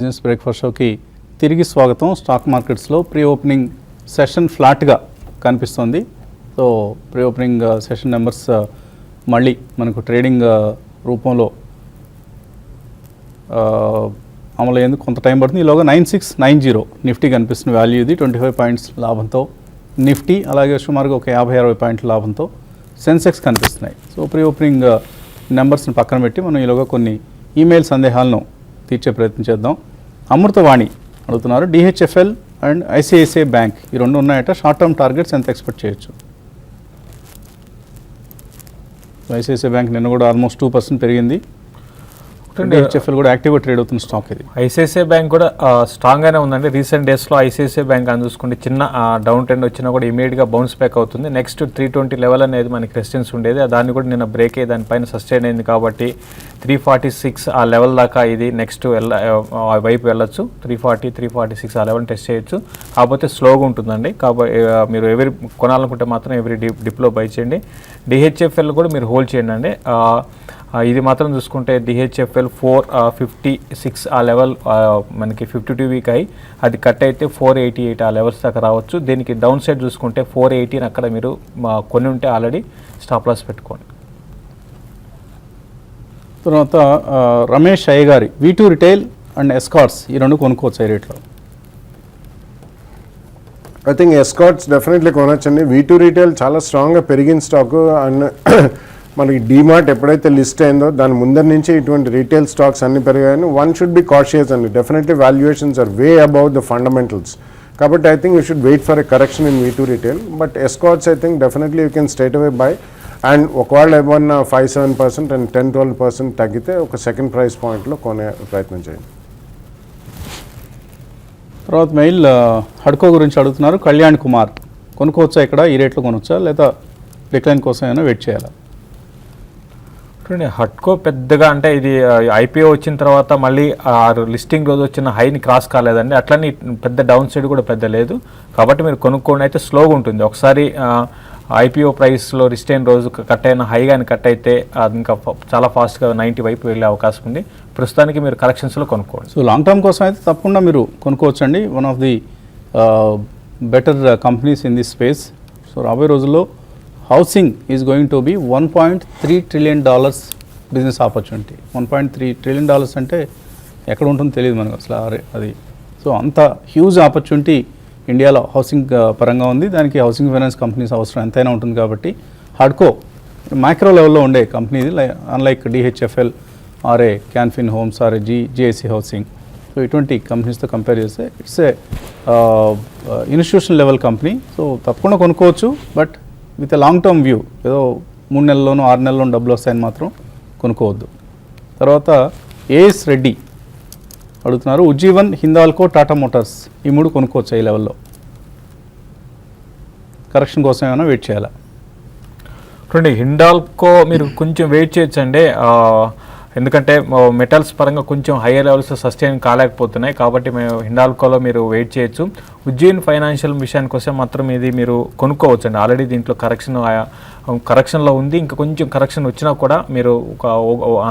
Business breakfast షోకి తిరిగి స్వాగతం. స్టాక్ మార్కెట్స్లో ప్రీ ఓపెనింగ్ సెషన్ ఫ్లాట్గా కనిపిస్తుంది. So pre opening session numbers మళ్ళీ మనకు ట్రేడింగ్ రూపంలో అమలు అయ్యేందుకు కొంత టైం పడుతుంది. ఈలోగా 9690 నిఫ్టీ కనిపిస్తున్న వాల్యూ ఇది 25 పాయింట్స్ లాభంతో నిఫ్టీ, అలాగే సుమారుగా ఒక 50-60 పాయింట్ల లాభంతో సెన్సెక్స్ కనిపిస్తున్నాయి. సో ప్రీ ఓపెనింగ్ నెంబర్స్ని పక్కన పెట్టి మనం ఈలోగా కొన్ని ఈమెయిల్ సందేహాలను తీర్చే ప్రయత్నం చేద్దాం. అమృతవాణి అడుగుతున్నారు, డిహెచ్ఎఫ్ఎల్ అండ్ ఐసిఐసిఐ బ్యాంక్ ఈ రెండు ఉన్నాయట, షార్ట్ టర్మ్ టార్గెట్స్ ఎంత ఎక్స్పెక్ట్ చేయొచ్చు? ఐసిఐసిఐ బ్యాంక్ నిన్న కూడా ఆల్మోస్ట్ 2% పెరిగింది. డిహెచ్ఎఫ్ఎల్ కూడా యాక్టివ్గా ట్రేడ్ అవుతున్న స్టాక్ ఇది. ఐసిఐసిఐ బ్యాంక్ కూడా స్ట్రాంగ్గానే ఉందండి. రీసెంట్ డేస్లో ఐసిఐసిఐ బ్యాంక్ అని చూసుకుంటే చిన్న డౌన్ ట్రెండ్ వచ్చినా కూడా ఇమీడియట్గా బౌన్స్ బ్యాక్ అవుతుంది. నెక్స్ట్ 320 లెవెల్ అనేది మనకి రెసిస్టెన్స్ ఉండేది, దాన్ని కూడా నిన్న బ్రేక్ అయ్యి దానిపైన సస్టైన్ అయింది కాబట్టి 346 ఆ లెవెల్ దాకా ఇది నెక్స్ట్ వైపు వెళ్ళొచ్చు. 340, 346 ఆ లెవెల్ టెస్ట్ చేయొచ్చు. కాకపోతే స్లోగా ఉంటుందండి. కాబట్టి మీరు ఎవరి కొనాలనుకుంటే మాత్రం ఎవరి డిప్లో బై చేయండి. డిహెచ్ఎఫ్ఎల్ కూడా మీరు హోల్డ్ చేయండి అండి. ఇది మాత్రం చూసుకుంటే డిహెచ్ఎఫ్ఎల్ 456 ఆ లెవెల్ మనకి 52 వీక్ అయి అది కట్ అయితే 488 ఆ లెవెల్స్ దాకా రావచ్చు. దీనికి డౌన్ సైడ్ చూసుకుంటే 418 అక్కడ మీరు కొన్ని ఉంటే ఆల్రెడీ స్టాప్ లాస్ పెట్టుకోండి. తర్వాత రమేష్ అయ్యగారి V2 రిటైల్ అండ్ ఎస్కార్ట్స్ ఈ రెండు కొనుక్కోవచ్చు ఈ రేట్లో? ఐ థింక్ ఎస్కార్ట్స్ డెఫినెట్లీ కొనొచ్చండి. V2 రిటైల్ చాలా స్ట్రాంగ్గా పెరిగిన స్టాక్. అండ్ మనకి డీమార్ట్ ఎప్పుడైతే లిస్ట్ అయిందో దాని ముందర నుంచి ఇటువంటి రీటైల్ స్టాక్స్ అన్ని పెరిగాయని వన్ షుడ్ బి కాషియస్ అండి. Definitely valuations are way above the fundamentals. కాబట్టి I think you should wait for a correction in V2 retail. But Escorts I think definitely you can straight away buy. And ఒకవేళ ఏమన్నా 5-7% and 10-12% తగ్గితే ఒక second price పాయింట్లో కొనే ప్రయత్నం చేయండి. తర్వాత మెయిల్ హడ్కో గురించి అడుగుతున్నారు, కళ్యాణ్ కుమార్ కొనుక్కోవచ్చా ఇక్కడ ఈ రేట్లో కొనొచ్చా లేదా డిక్లైన్ కోసం ఏమైనా వెయిట్ చేయాలా? హట్కో పెద్దగా అంటే ఇది ఐపీఓ వచ్చిన తర్వాత మళ్ళీ లిస్టింగ్ రోజు వచ్చిన హైని క్రాస్ కాలేదండి. అట్లని పెద్ద డౌన్ సైడ్ కూడా పెద్ద లేదు. కాబట్టి మీరు కొనుక్కోండి, అయితే స్లోగా ఉంటుంది. ఒకసారి ఐపీఓ ప్రైస్లో రిస్టైన్ రోజు కట్ అయిన హై కానీ కట్ అయితే అది ఇంకా చాలా ఫాస్ట్గా 90 వైపు వెళ్ళే అవకాశం ఉంది. ప్రస్తుతానికి మీరు కరెక్షన్స్లో కొనుక్కోండి. సో లాంగ్ టర్మ్ కోసం అయితే తప్పకుండా మీరు కొనుక్కోవచ్చండి. One of the better companies in this space. So రాబోయే రోజుల్లో housing is going to be $1.3 trillion business opportunity. $1.3 trillion అంటే ఎక్కడ ఉంటుందో తెలియదు మనకు అసలు అది. సో అంత హ్యూజ్ ఆపర్చునిటీ ఇండియాలో హౌసింగ్ పరంగా ఉంది. దానికి హౌసింగ్ ఫైనాన్స్ కంపెనీస్ అవసరం ఎంతైనా ఉంటుంది. కాబట్టి హడ్కో మైక్రో లెవెల్లో ఉండే కంపెనీ ఇది, unlike DHFL or Can Fin Homes or GIC Housing. So ఇటువంటి కంపెనీస్తో కంపేర్ చేస్తే it's a institution level company. So తప్పకుండా కొనుక్కోవచ్చు, but with a long term view. ఏదో 3 నెలల్లోనూ 6 నెలల్లోనూ డబ్బులు వస్తాయని మాత్రం కొనుక్కోవద్దు. తర్వాత ఏఎస్ రెడ్డి అడుగుతున్నారు, ఉజ్జీవన్, హిందాల్కో, టాటా మోటార్స్ ఈ మూడు కొనుక్కోవచ్చు ఈ లెవెల్లో? కరెక్షన్ కోసం ఏమైనా వెయిట్ చేయాలా? చూడండి, హిండాల్కో మీరు కొంచెం వెయిట్ చేయొచ్చండి. ఎందుకంటే మెటల్స్ పరంగా కొంచెం హైయర్ లెవెల్స్ సస్టైన్ కాలేకపోతున్నాయి. కాబట్టి మేము హిండాల్కోలో మీరు వెయిట్ చేయొచ్చు. ఉజ్జయిన్ ఫైనాన్షియల్ విషయానికి వస్తే మాత్రం ఇది మీరు కొనుక్కోవచ్చు అండి. ఆల్రెడీ దీంట్లో కరెక్షన్లో ఉంది. ఇంకా కొంచెం కరెక్షన్ వచ్చినా కూడా మీరు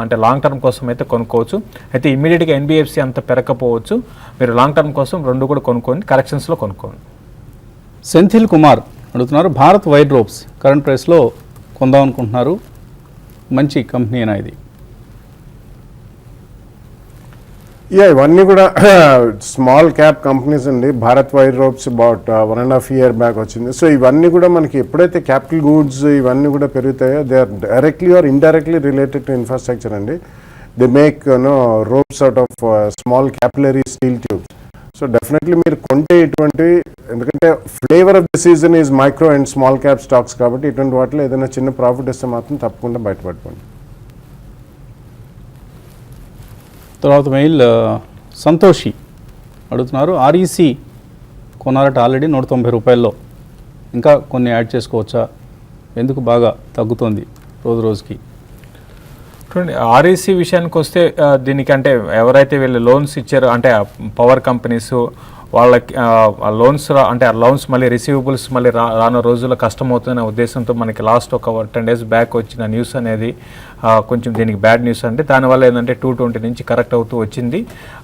అంటే లాంగ్ టర్మ్ కోసం అయితే కొనుక్కోవచ్చు. అయితే ఇమీడియట్గా ఎన్బిఎఫ్సి అంత పెరగకపోవచ్చు. మీరు లాంగ్ టర్మ్ కోసం రెండు కూడా కొనుక్కోండి, కరెక్షన్స్లో కొనుక్కోండి. సెంథిల్ కుమార్ అడుగుతున్నారు, భారత్ వైర్ రోప్స్ కరెంట్ ప్రైస్లో కొందాం అనుకుంటున్నారు, మంచి కంపెనీ అయినా ఇది? ఇవన్నీ కూడా స్మాల్ క్యాప్ కంపెనీస్ అండి. Bharat wire ropes about 1.5 year back వచ్చింది. సో ఇవన్నీ కూడా మనకి ఎప్పుడైతే క్యాపిటల్ గూడ్స్ ఇవన్నీ కూడా పెరుగుతాయో they are directly or indirectly related to infrastructure అండి. They make ropes out of small capillary steel tubes. So definitely మీరు కొంటే ఇటువంటి, ఎందుకంటే flavour of the season is micro and small cap stocks. కాబట్టి ఇటువంటి వాటిలో ఏదైనా చిన్న ప్రాఫిట్ వస్తే మాత్రం తప్పకుండా బయటపడుకోండి. తర్వాత మెయిల్ సంతోషి అడుగుతున్నారు, ఆర్ఈసి కొనాలట ఆల్రెడీ $190. ఇంకా కొన్ని యాడ్ చేసుకోవచ్చా? ఎందుకు బాగా తగ్గుతుంది రోజు రోజుకి? చూడండి, ఆర్ఈసి విషయానికి వస్తే దీనికంటే ఎవరైతే వీళ్ళు లోన్స్ ఇచ్చారో అంటే పవర్ కంపెనీస్ వాళ్ళకి లోన్స్ అంటే ఆ లోన్స్ మళ్ళీ రిసీవబుల్స్ మళ్ళీ రాను రోజుల్లో కష్టమవుతుందనే ఉద్దేశంతో మనకి లాస్ట్ ఒక 10 days బ్యాక్ వచ్చిన న్యూస్ అనేది కొంచెం దీనికి బ్యాడ్ న్యూస్ అంటే దానివల్ల ఏంటంటే 220 నుంచి కరెక్ట్ అవుతూ వచ్చింది.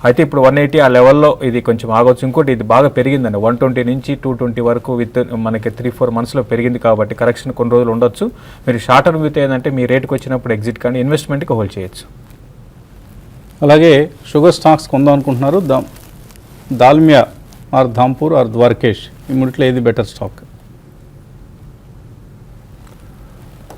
అయితే ఇప్పుడు 180 ఆ లెవెల్లో ఇది కొంచెం ఆగొచ్చు. ఇంకోటి ఇది బాగా పెరిగిందండి, 120 నుంచి 220 వరకు విత్ మనకి 3-4 monthsలో పెరిగింది కాబట్టి కరెక్షన్ కొన్ని రోజులు ఉండొచ్చు. మీరు షార్ట్ టర్మ్ విత్ ఏంటంటే మీ రేట్కి వచ్చినప్పుడు ఎగ్జిట్ కానీ ఇన్వెస్ట్మెంట్కి హోల్డ్ చేయొచ్చు. అలాగే షుగర్ స్టాక్స్ కొందాం అనుకుంటున్నారు, దాల్మియా ఆర్ ధాంపూర్ ఆర్ ద్వారకేష్, ఈ మూడిట్లో ఏది better stock?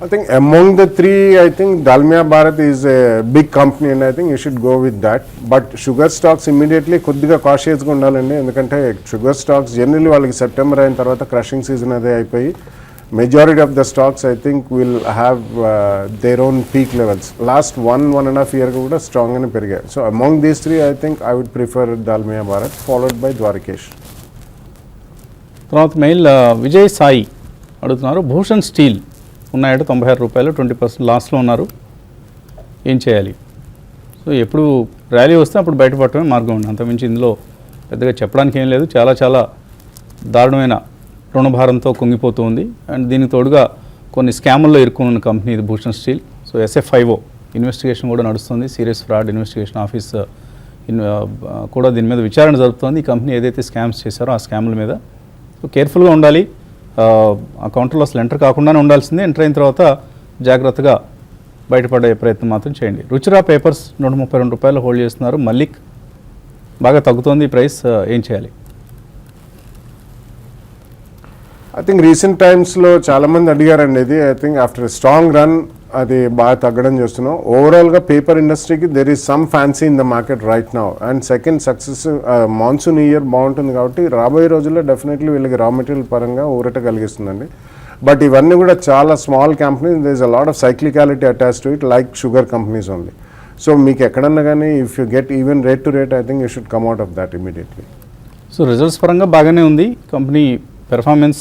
I think among the three, I think Dalmia Bharat is a big company and I think you should go with that. But sugar stocks immediately కొద్దిగా కాషియస్గా ఉండాలండి, ఎందుకంటే sugar stocks generally వాళ్ళకి September అయిన తర్వాత crushing season అదే అయిపోయి majority of the stocks I think will have their own peak levels. Last 1.5 year కూడా స్ట్రాంగ్గానే పెరిగాయి. So among these three I think I would prefer Dalmia Bharat followed by Dwarikesh. తర్వాత మెయిల్ విజయ్ సాయి అడుగుతున్నారు, భూషణ్ స్టీల్ ఉన్నాయట 96 రూపాయలు, 20% లాస్లో ఉన్నారు, ఏం చేయాలి? సో ఎప్పుడు ర్యాలీ వస్తే అప్పుడు బయటపడటమే మార్గం ఉంది, అంతకుమించి ఇందులో పెద్దగా చెప్పడానికి ఏం లేదు. చాలా చాలా దారుణమైన రుణభారంతో కుంగిపోతూ ఉంది. అండ్ దీనికి తోడుగా కొన్ని స్కాముల్లో ఇరుక్కున్న కంపెనీ ఇది Bhushan steel. So SFIO investigation కూడా నడుస్తుంది, సీరియస్ ఫ్రాడ్ ఇన్వెస్టిగేషన్ ఆఫీస్ కూడా దీని మీద విచారణ జరుపుతోంది. ఈ కంపెనీ ఏదైతే స్కామ్స్ చేశారో ఆ స్కాముల మీద. సో కేర్ఫుల్గా ఉండాలి, ఆ కౌంటర్లో అసలు ఎంటర్ కాకుండానే ఉండాల్సిందే. ఎంటర్ అయిన తర్వాత జాగ్రత్తగా బయటపడే ప్రయత్నం మాత్రం చేయండి. రుచిరా పేపర్స్ 132 రూపాయలు హోల్డ్ చేస్తున్నారు. మల్లిక్ బాగా తగ్గుతోంది ఈ ప్రైస్, ఏం చేయాలి? ఐ థింక్ రీసెంట్ టైమ్స్లో చాలామంది అడిగారండి ఇది. I think after strong run అది బాగా తగ్గడం చూస్తున్నాం. ఓవరాల్గా పేపర్ ఇండస్ట్రీకి there is some fancy in the market right now. And second success monsoon year బాగుంటుంది కాబట్టి రాబోయే రోజుల్లో డెఫినెట్లీ వీళ్ళకి రా మెటీరియల్ పరంగా ఊరట కలిగిస్తుందండి. బట్ ఇవన్నీ కూడా చాలా small companies, there is a lot of cyclicality attach to it like sugar companies only. So మీకు ఎక్కడన్నా కానీ if you get even rate to rate I think you should come out of that immediately. So results పరంగా బాగానే ఉంది, company performance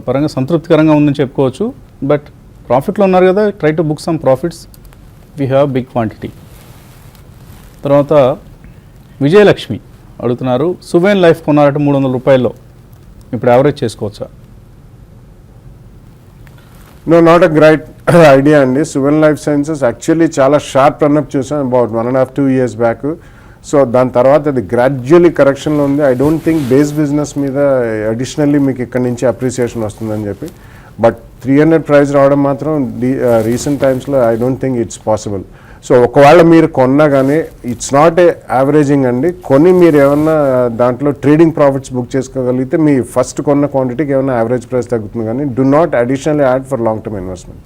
పరంగా సంతృప్తికరంగా ఉందని చెప్పుకోవచ్చు. బట్ ప్రాఫిట్లో ఉన్నారు కదా, try to book some profits, we have big quantity. తర్వాత విజయలక్ష్మి అడుగుతున్నారు, సువేన్ లైఫ్ కొన్నారట 300 రూపాయల్లో, ఇప్పుడు యావరేజ్ చేసుకోవచ్చా? No, not a great idea అండి. సువెన్ లైఫ్ సైన్సెస్ యాక్చువల్లీ చాలా షార్ప్ రన్అప్ చూసాం అబౌట్ 1.5-2 years బ్యాక్. సో దాని తర్వాత అది గ్రాడ్యువల్లీ కరెక్షన్లో ఉంది. I don't think base business మీద అడిషనల్లీ మీకు ఇక్కడ నుంచి అప్రిసియేషన్ వస్తుందని చెప్పి. బట్ 300 ప్రైస్ రావడం మాత్రం రీసెంట్ టైమ్స్లో I don't think it's possible. So ఒకవేళ మీరు కొన్నా కానీ ఇట్స్ నాట్ ఏ యావరేజింగ్ అండి. కొని మీరు ఏమన్నా దాంట్లో ట్రేడింగ్ ప్రాఫిట్స్ బుక్ చేసుకోగలిగితే మీ ఫస్ట్ కొన్న క్వాంటిటీకి ఏమైనా యావరేజ్ ప్రైస్ తగ్గుతుంది, కానీ do not additionally add for long term investment.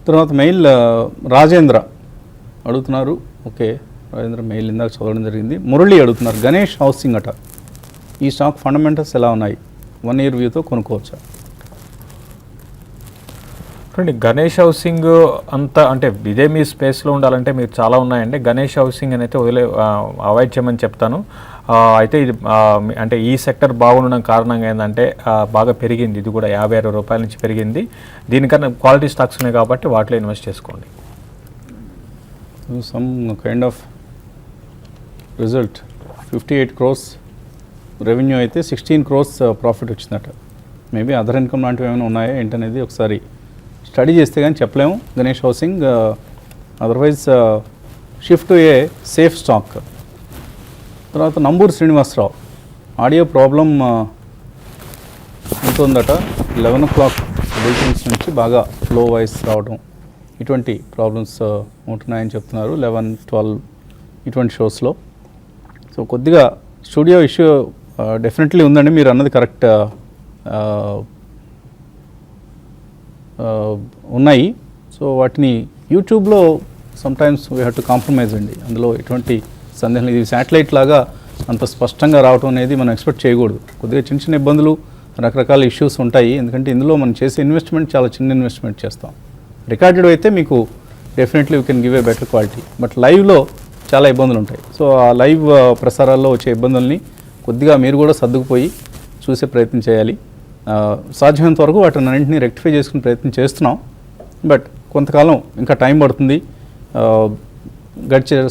తర్వాత మెయిల్ రాజేంద్ర అడుగుతున్నారు, ఓకే రాజేంద్ర మెయిల్ ఇందాక చదవడం జరిగింది. మురళి అడుగుతున్నారు, గణేష్ హౌసింగ్ అట, ఈ స్టాక్ ఫండమెంటల్స్ ఎలా ఉన్నాయి, 1 year వ్యూతో కొనుక్కోవచ్చా? చూడండి, గణేష్ హౌసింగ్ అంత అంటే ఇదే మీ స్పేస్లో ఉండాలంటే మీరు చాలా ఉన్నాయండి. గణేష్ హౌసింగ్ అని అయితే అవాయిడ్ చేయమని చెప్తాను. అయితే ఇది అంటే ఈ సెక్టర్ బాగుండడం కారణంగా ఏంటంటే బాగా పెరిగింది, ఇది కూడా 56 రూపాయల నుంచి పెరిగింది. దీనికన్నా క్వాలిటీ స్టాక్స్ ఉన్నాయి కాబట్టి వాటిలో ఇన్వెస్ట్ చేసుకోండి. Some kind of result 58 crores revenue అయితే 16 crores ప్రాఫిట్ వచ్చిందట. మేబీ అదర్ ఇన్కమ్ లాంటివి ఏమైనా ఉన్నాయా ఏంటనేది ఒకసారి స్టడీ చేస్తే కానీ చెప్పలేము. గణేష్ హౌసింగ్ అదర్వైజ్ షిఫ్ట్ ఏ సేఫ్ స్టాక్. తర్వాత నంబూరు శ్రీనివాసరావు, ఆడియో ప్రాబ్లం ఉంటుందట, 11 o'clock ఎడిషన్స్ నుంచి బాగా లో వాయిస్ రావడం, ఇటువంటి ప్రాబ్లమ్స్ ఉంటున్నాయని చెప్తున్నారు 11-12 ఇటువంటి షోస్లో. సో కొద్దిగా స్టూడియో ఇష్యూ డెఫినెట్లీ ఉందండి, మీరు అన్నది కరెక్ట్ ఉన్నాయి. సో వాటిని యూట్యూబ్లో sometimes we have to compromise అండి, అందులో ఎటువంటి సందేహం లేదు. ఇది శాటిలైట్ లాగా అంత స్పష్టంగా రావడం అనేది మనం ఎక్స్పెక్ట్ చేయకూడదు. కొద్దిగా చిన్న చిన్న ఇబ్బందులు, రకరకాల ఇష్యూస్ ఉంటాయి, ఎందుకంటే ఇందులో మనం చేసే ఇన్వెస్ట్మెంట్ చాలా చిన్న ఇన్వెస్ట్మెంట్ చేస్తాం. రికార్డెడ్ అయితే మీకు definitely you can give a better quality, but లైవ్లో చాలా ఇబ్బందులు ఉంటాయి. సో ఆ లైవ్ ప్రసారాల్లో వచ్చే ఇబ్బందుల్ని కొద్దిగా మీరు కూడా సర్దుకుపోయి చూసే ప్రయత్నం చేయాలి. సాధ్యమైనంత వరకు వాటిని అన్నింటినీ రెక్టిఫై చేసుకునే ప్రయత్నం చేస్తున్నాం, బట్ కొంతకాలం ఇంకా టైం పడుతుంది.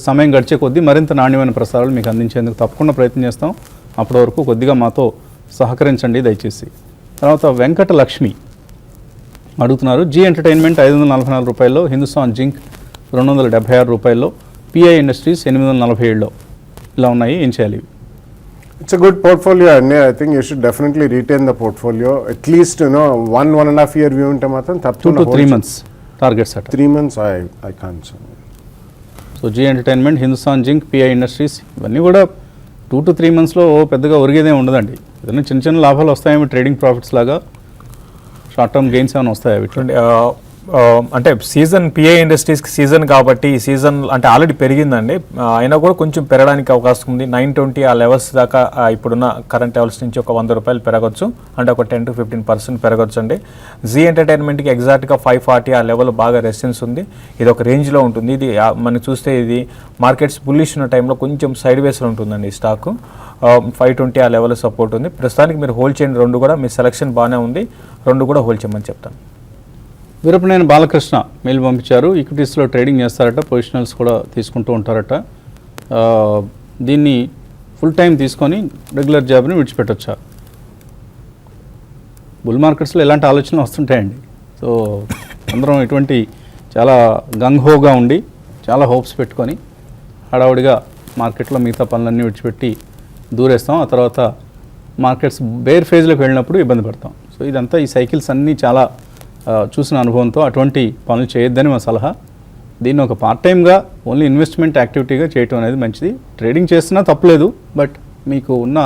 సమయం గడిచే కొద్దీ మరింత నాణ్యమైన ప్రసారాలు మీకు అందించేందుకు తప్పకుండా ప్రయత్నం చేస్తాం. అప్పటి వరకు కొద్దిగా మాతో సహకరించండి దయచేసి. తర్వాత వెంకట లక్ష్మి అడుగుతున్నారు, జీ ఎంటర్టైన్మెంట్ 544 రూపాయల్లో, హిందుస్థాన్ జింక్ 276 రూపాయల్లో, పిఐ ఇండస్ట్రీస్ 847లో ఇలా ఉన్నాయి, ఏం చేయాలి? It's a good portfolio and I think you should definitely retain the portfolio. At least, 1.5 year view unte matram 2 to 3 months targets at 3 months I can't say. So Zee entertainment, Hindustan zinc, PI industries ఇవన్నీ కూడా 2 to 3 monthsలో పెద్దగా ఒరిగేదే ఉండదండి. ఏదైనా చిన్న చిన్న లాభాలు వస్తాయేమో trading profits లాగా, షార్ట్ టర్మ్ గెయిన్స్ ఏమైనా వస్తాయి అవి. అంటే సీజన్ పిఐ ఇండస్ట్రీస్కి సీజన్ కాబట్టి ఈ సీజన్ అంటే ఆల్రెడీ పెరిగిందండి, అయినా కూడా కొంచెం పెరగడానికి అవకాశం ఉంది. 920 ఆ లెవెల్స్ దాకా ఇప్పుడున్న కరెంట్ లెవెల్స్ నుంచి ఒక 100 రూపాయలు పెరగచ్చు, అంటే ఒక 10 to 15% పెరగచ్చు అండి. జీ ఎంటర్టైన్మెంట్కి ఎగ్జాక్ట్గా 540 ఆ లెవెల్ బాగా రెసిస్టెన్స్ ఉంది, ఇది ఒక రేంజ్లో ఉంటుంది. ఇది మనం చూస్తే ఇది మార్కెట్స్ బుల్లిష్ ఉన్న టైంలో కొంచెం సైడ్ వేస్లో ఉంటుందండి ఈ స్టాక్. 520 ఆ లెవెల్ సపోర్ట్ ఉంది. ప్రస్తుతానికి మీరు హోల్డ్ చేయండి, రెండు కూడా మీ సెలక్షన్ బాగానే ఉంది, రెండు కూడా హోల్డ్ చేయమని చెప్తాను. వీరపనేని బాలకృష్ణ మెయిల్ పంపించారు, ఈక్విటీస్లో ట్రేడింగ్ చేస్తారట, పొజిషనల్స్ కూడా తీసుకుంటూ ఉంటారట, దీన్ని ఫుల్ టైం తీసుకొని రెగ్యులర్ జాబ్ని విడిచిపెట్టొచ్చా? బుల్ మార్కెట్స్లో ఎలాంటి ఆలోచనలు వస్తుంటాయండి. సో అందరం ఇటువంటి చాలా గంగ్హోగా ఉండి చాలా హోప్స్ పెట్టుకొని హడావుడిగా మార్కెట్లో మిగతా పనులన్నీ విడిచిపెట్టి దూరేస్తాం, ఆ తర్వాత మార్కెట్స్ బేర్ ఫేజ్లోకి వెళ్ళినప్పుడు ఇబ్బంది పడతాం. సో ఇదంతా ఈ సైకిల్స్ అన్నీ చాలా చూసిన అనుభవంతో అటువంటి పనులు చేయొద్దని మా సలహా. దీన్ని ఒక పార్ట్ టైమ్గా ఓన్లీ ఇన్వెస్ట్మెంట్ యాక్టివిటీగా చేయటం అనేది మంచిది. ట్రేడింగ్ చేస్తున్నా తప్పలేదు, బట్ మీకు ఉన్న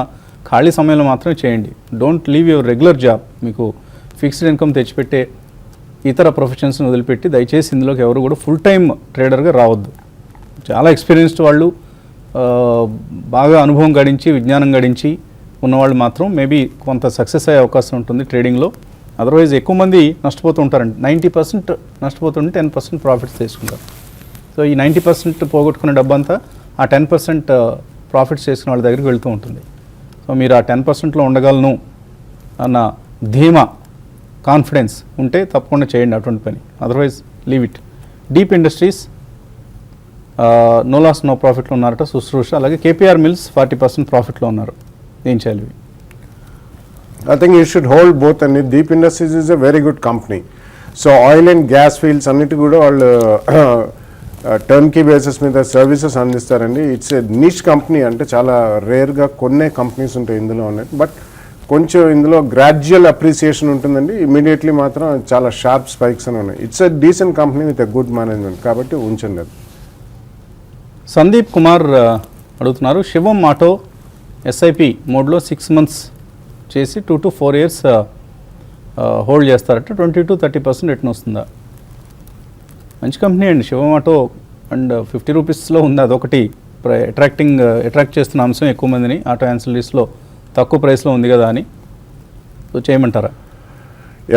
ఖాళీ సమయంలో మాత్రమే చేయండి. Don't leave your regular job. మీకు ఫిక్స్డ్ ఇన్కమ్ తెచ్చిపెట్టే ఇతర ప్రొఫెషన్స్ని వదిలిపెట్టి దయచేసి ఇందులోకి ఎవరు కూడా ఫుల్ టైమ్ ట్రేడర్గా రావద్దు. చాలా ఎక్స్పీరియన్స్డ్ వాళ్ళు, బాగా అనుభవం గడించి విజ్ఞానం గడించి ఉన్నవాళ్ళు మాత్రం మేబీ కొంత సక్సెస్ అయ్యే అవకాశం ఉంటుంది ట్రేడింగ్లో. అదర్వైజ్ ఎక్కువ మంది నష్టపోతూ ఉంటారండి. 90% నష్టపోతుంటే 10% ప్రాఫిట్స్ తీసుకుంటారు. సో ఈ 90% పోగొట్టుకునే డబ్బంతా ఆ 10% ప్రాఫిట్స్ చేసుకునే వాళ్ళ దగ్గరికి వెళ్తూ ఉంటుంది. సో మీరు ఆ 10%లో ఉండగలను అన్న ధీమా, కాన్ఫిడెన్స్ ఉంటే తప్పకుండా చేయండి అటువంటి పని, otherwise leave it. Deep industries no loss no ప్రాఫిట్లో ఉన్నారట శుశ్రూష. అలాగే కేపీఆర్ మిల్స్ 40% ప్రాఫిట్లో ఉన్నారు, ఏం చేయాలి? I think you should hold both, and Deep Industries is a very good company. So oil and gas fields అన్నిటి కూడా వాళ్ళు టర్న్కీ బేసిస్ మీద సర్వీసెస్ అందిస్తారండి. ఇట్స్ ఏ నిష్ కంపెనీ, అంటే చాలా రేర్గా కొన్నే కంపెనీస్ ఉంటాయి ఇందులో ఉన్నాయి, బట్ కొంచెం ఇందులో గ్రాడ్యువల్ అప్రిసియేషన్ ఉంటుందండి. ఇమీడియట్లీ మాత్రం చాలా షార్ప్ స్పైక్స్ అని ఉన్నాయి. It's a decent company with a good management, కాబట్టి ఉంచండి అది. సందీప్ కుమార్ అడుగుతున్నారు, శివం ఆటో ఎస్ఐపి మోడ్లో 6 months చేసి 2 to 4 years హోల్డ్ చేస్తారట, 20 to 30% రిటర్న్ వస్తుందా? మంచి కంపెనీ అండి శివం ఆటో, అండ్ 50 రూపీస్లో ఉంది, అదొకటి అట్రాక్ట్ చేస్తున్న అంశం ఎక్కువ మందిని. ఆటో యాన్సిలరీస్లో తక్కువ ప్రైస్లో ఉంది కదా అని, సో చేయమంటారా?